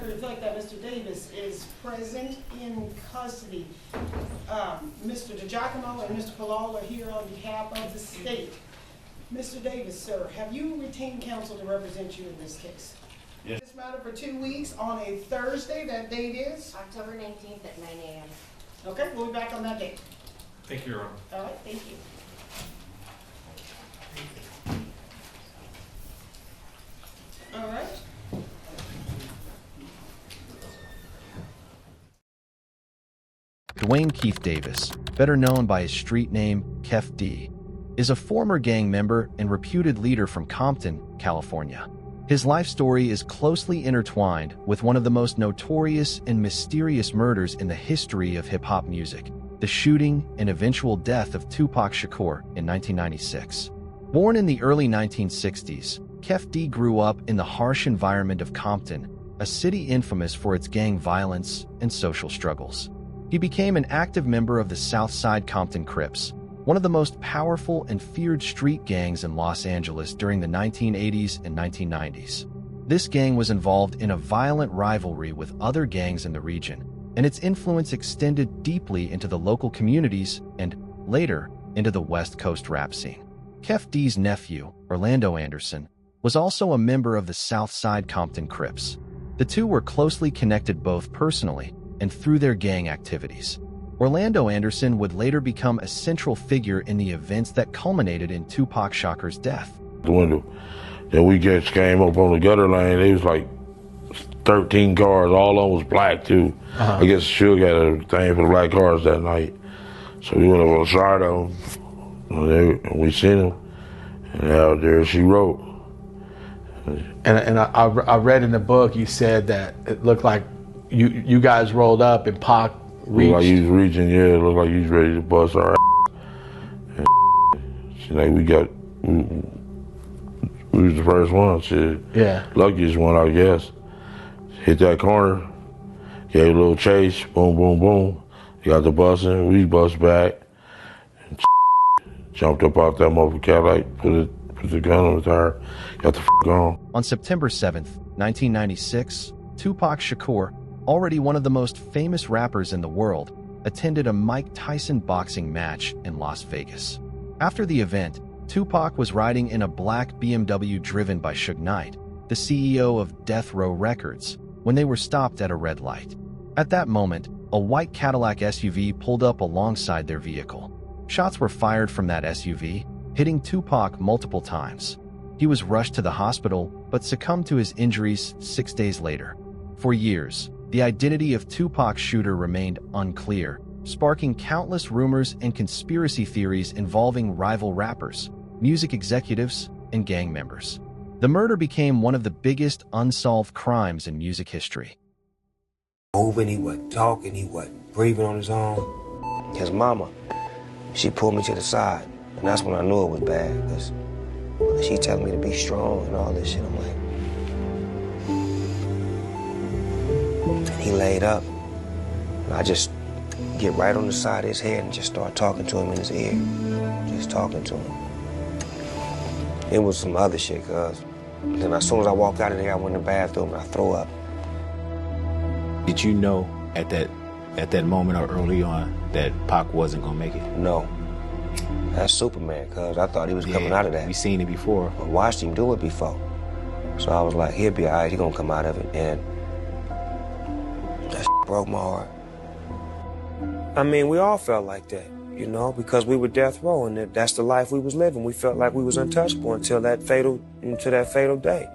record reflect that Mr. Davis is present in custody. Mr. DiGiacomo and Mr. Palal are here on behalf of the state. Mr. Davis, sir, have you retained counsel to represent you in this case? Yes. This matter for 2 weeks on a Thursday. That date is? October 19th at 9 a.m. Okay, we'll be back on that date. Thank you, Your Honor. All right, thank you. All right. Duane Keith Davis, better known by his street name Keffe D, is a former gang member and reputed leader from Compton, California. His life story is closely intertwined with one of the most notorious and mysterious murders in the history of hip-hop music, the shooting and eventual death of Tupac Shakur in 1996. Born in the early 1960s, Keffe D grew up in the harsh environment of Compton, a city infamous for its gang violence and social struggles. He became an active member of the Southside Compton Crips, one of the most powerful and feared street gangs in Los Angeles during the 1980s and 1990s. This gang was involved in a violent rivalry with other gangs in the region, and its influence extended deeply into the local communities and, later, into the West Coast rap scene. Keffe D's nephew, Orlando Anderson, was also a member of the Southside Compton Crips. The two were closely connected both personally and through their gang activities. Orlando Anderson would later become a central figure in the events that culminated in Tupac Shakur's death. The window. Then we just came up on the gutter lane. It was like 13 cars. All of them was black too. I guess Suge had a thing for the black cars that night. So we went up on the side of them, and we seen him. And out there she wrote. And I read in the book you said that it looked like you guys rolled up and Pac reached. Looked like he was reaching, yeah. It looked like he was ready to bust our ass. And she like we was the first one. Shit. Yeah. Luckiest one, I guess. Hit that corner, gave a little chase, boom, boom, boom. Got the busing, we bust back, and jumped up out that motherfucker Cadillac, put the gun on the tire, got the gone. On September 7th, 1996, Tupac Shakur, already one of the most famous rappers in the world, attended a Mike Tyson boxing match in Las Vegas. After the event, Tupac was riding in a black BMW driven by Suge Knight, the CEO of Death Row Records, when they were stopped at a red light. At that moment, a white Cadillac SUV pulled up alongside their vehicle. Shots were fired from that SUV, hitting Tupac multiple times. He was rushed to the hospital, but succumbed to his injuries 6 days later. For years, the identity of Tupac's shooter remained unclear, sparking countless rumors and conspiracy theories involving rival rappers, music executives, and gang members. The murder became one of the biggest unsolved crimes in music history. Moving, he wasn't talking, he wasn't breathing on his own. His mama, she pulled me to the side, and that's when I knew it was bad, because she telling me to be strong and all this shit. I'm like, and he laid up, and I just get right on the side of his head and just start talking to him in his ear, just talking to him. It was some other shit, cuz. Then as soon as I walked out of there, I went in the bathroom and I threw up. Did you know at that moment or early on that Pac wasn't gonna make it? No. That's Superman, cuz. I thought he was coming out of that. We seen it before. I watched him do it before. So I was like, he'll be all right, he gonna come out of it. And that broke my heart. I mean, we all felt like that, you know, because we were death row, and that's the life we was living. We felt like we was untouchable until that fatal day.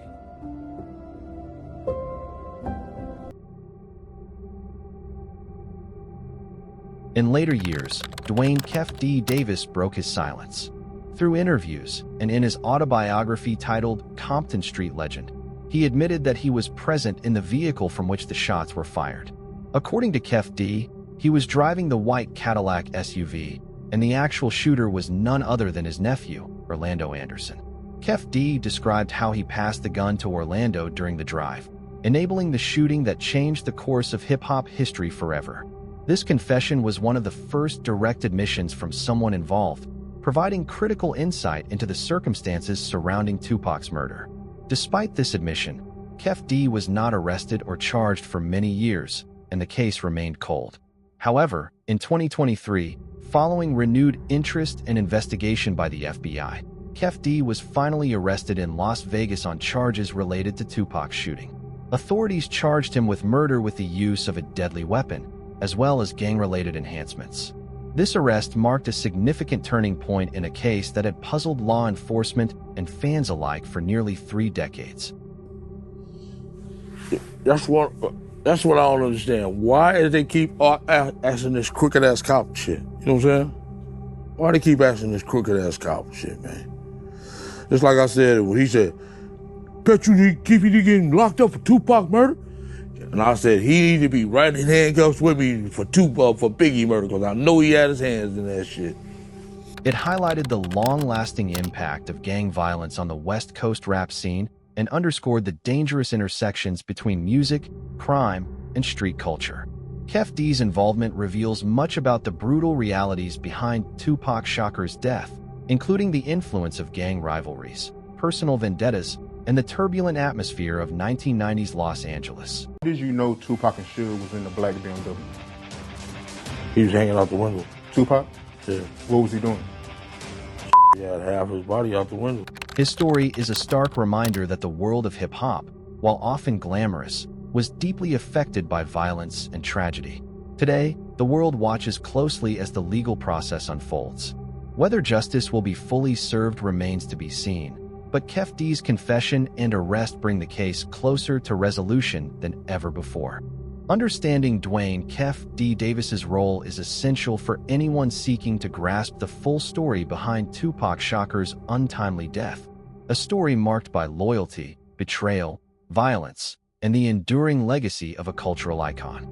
In later years, Duane Keffe D. Davis broke his silence. Through interviews and in his autobiography titled Compton Street Legend, he admitted that he was present in the vehicle from which the shots were fired. According to Keffe D., he was driving the white Cadillac SUV, and the actual shooter was none other than his nephew, Orlando Anderson. Keffe D. described how he passed the gun to Orlando during the drive, enabling the shooting that changed the course of hip-hop history forever. This confession was one of the first direct admissions from someone involved, providing critical insight into the circumstances surrounding Tupac's murder. Despite this admission, Keffe D was not arrested or charged for many years, and the case remained cold. However, in 2023, following renewed interest and investigation by the FBI, Keffe D was finally arrested in Las Vegas on charges related to Tupac's shooting. Authorities charged him with murder with the use of a deadly weapon, as well as gang-related enhancements. This arrest marked a significant turning point in a case that had puzzled law enforcement and fans alike for nearly 3 decades. That's what I don't understand. Why do they keep asking this crooked ass cop shit? You know what I'm saying? Why they keep asking this crooked ass cop shit, man? Just like I said, when he said, "Bet you Keffe D getting locked up for Tupac murder," and I said he need to be right in handcuffs with me for Biggie murder, because I know he had his hands in that shit. It highlighted the long-lasting impact of gang violence on the West Coast rap scene and underscored the dangerous intersections between music, crime, and street culture. Keffe D's involvement reveals much about the brutal realities behind Tupac Shakur's death, including the influence of gang rivalries, personal vendettas, and the turbulent atmosphere of 1990s Los Angeles. Did you know Tupac and Suge was in the black BMW? He was hanging out the window. Tupac? Yeah. What was he doing? He had half his body out the window. His story is a stark reminder that the world of hip-hop, while often glamorous, was deeply affected by violence and tragedy. Today, the world watches closely as the legal process unfolds. Whether justice will be fully served remains to be seen, but Keffe D's confession and arrest bring the case closer to resolution than ever before. Understanding Duane Keffe D. Davis's role is essential for anyone seeking to grasp the full story behind Tupac Shakur's untimely death, a story marked by loyalty, betrayal, violence, and the enduring legacy of a cultural icon.